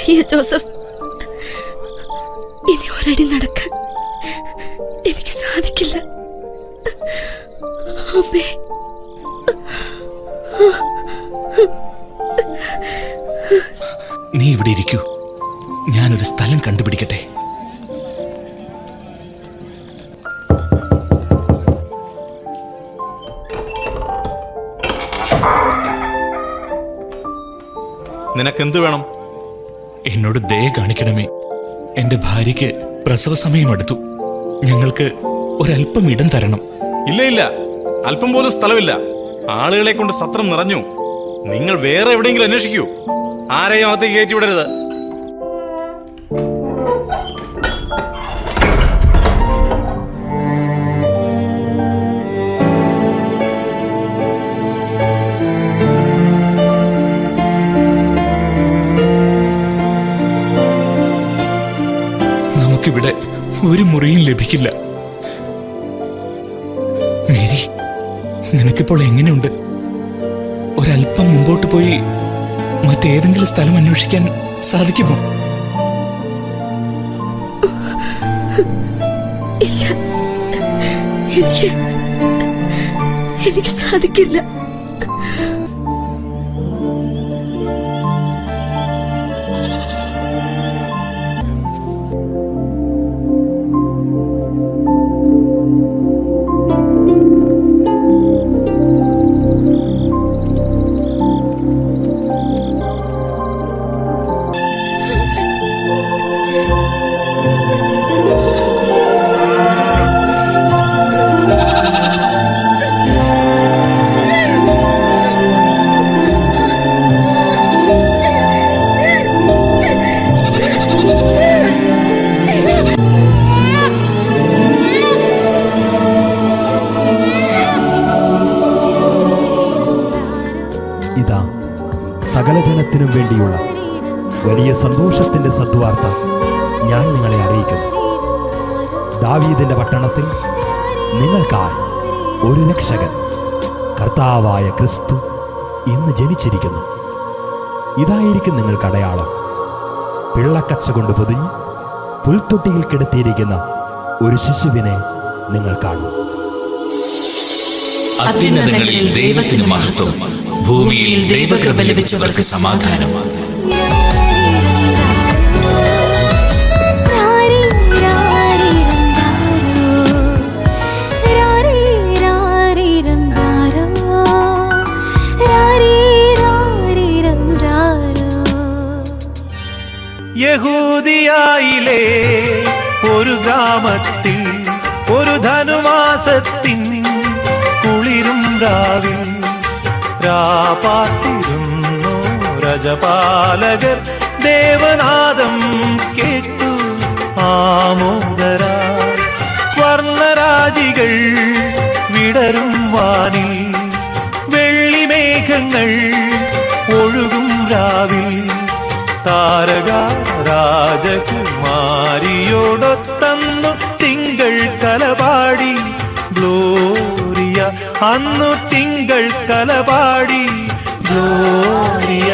വയ്യ ജോസഫ്, ഇനി ഒരടി നടക്കാൻ എനിക്ക് സാധിക്കില്ല. അമ്മേ, നീ ഇവിടെ ഇരിക്കൂ, ഞാനൊരു സ്ഥലം കണ്ടുപിടിക്കട്ടെ. നിനക്കെന്ത് വേണം? എന്നോട് ദയ കാണിക്കണമേ. എന്റെ ഭാര്യയ്ക്ക് പ്രസവ സമയം അടുത്തു. ഞങ്ങൾക്ക് ഒരല്പം ഇടം തരണം. ഇല്ല ഇല്ല, അല്പം പോലും സ്ഥലമില്ല. ആളുകളെ കൊണ്ട് സത്രം നിറഞ്ഞു. നിങ്ങൾ വേറെ എവിടെയെങ്കിലും അന്വേഷിക്കൂ. ആരെയും അകത്തേക്ക് കയറ്റി വിടരുത്. നമുക്കിവിടെ ഒരു മുറിയും ലഭിക്കില്ല. മേരി, നിനക്കിപ്പോൾ എങ്ങനെയുണ്ട്? ഒരല്പം മുമ്പോട്ട് പോയി മറ്റേതെങ്കിലും സ്ഥലം അന്വേഷിക്കാൻ സാധിക്കുമോ? ഇല്ല, എനിക്ക് സാധിക്കില്ല. ഇതാ സകലജനത്തിനും വേണ്ടിയുള്ള വലിയ സന്തോഷത്തിന്റെ സദ്വാർത്ത ഞാൻ നിങ്ങളെ അറിയിക്കുന്നു. ദാവീദിന്റെ പട്ടണത്തിൽ നിങ്ങൾക്കായി ഒരു രക്ഷകൻ, കർത്താവായ ക്രിസ്തു ഇന്ന് ജനിച്ചിരിക്കുന്നു. ഇതായിരിക്കും നിങ്ങൾക്ക് അടയാളം. പിള്ളക്കച്ച കൊണ്ട് പൊതിഞ്ഞ് പുൽത്തൊട്ടിയിൽ കിടത്തിയിരിക്കുന്ന ഒരു ശിശുവിനെ നിങ്ങൾ കാണും. അത്യുന്നതങ്ങളിൽ ദൈവത്തിന് മഹത്വം, ഭൂമിയിൽ ദൈവകൃപ ലഭിച്ചവർക്ക് സമാധാനം. യഹൂദിയായിലെ ഒരു ഗ്രാമത്തിൽ ഒരു ധനുമാസത്തിൻ കുളിരും രാവിൽ രാപാർത്തിരുന്നു രജപാലകർ. ദേവനാദം കേട്ടു ആമോദരാ. വർണ്ണരാജികൾ വിടരും വാനിൽ, വെള്ളിമേഘങ്ങൾ ഒഴുകും രാവിൽ. താരക രാജകുമാരിയോടൊത്തന്നു തിങ്കൾ കലപാടി ഗ്ലോറിയ. അന്നു തിങ്കൾ കലപാടി ഗ്ലോറിയ.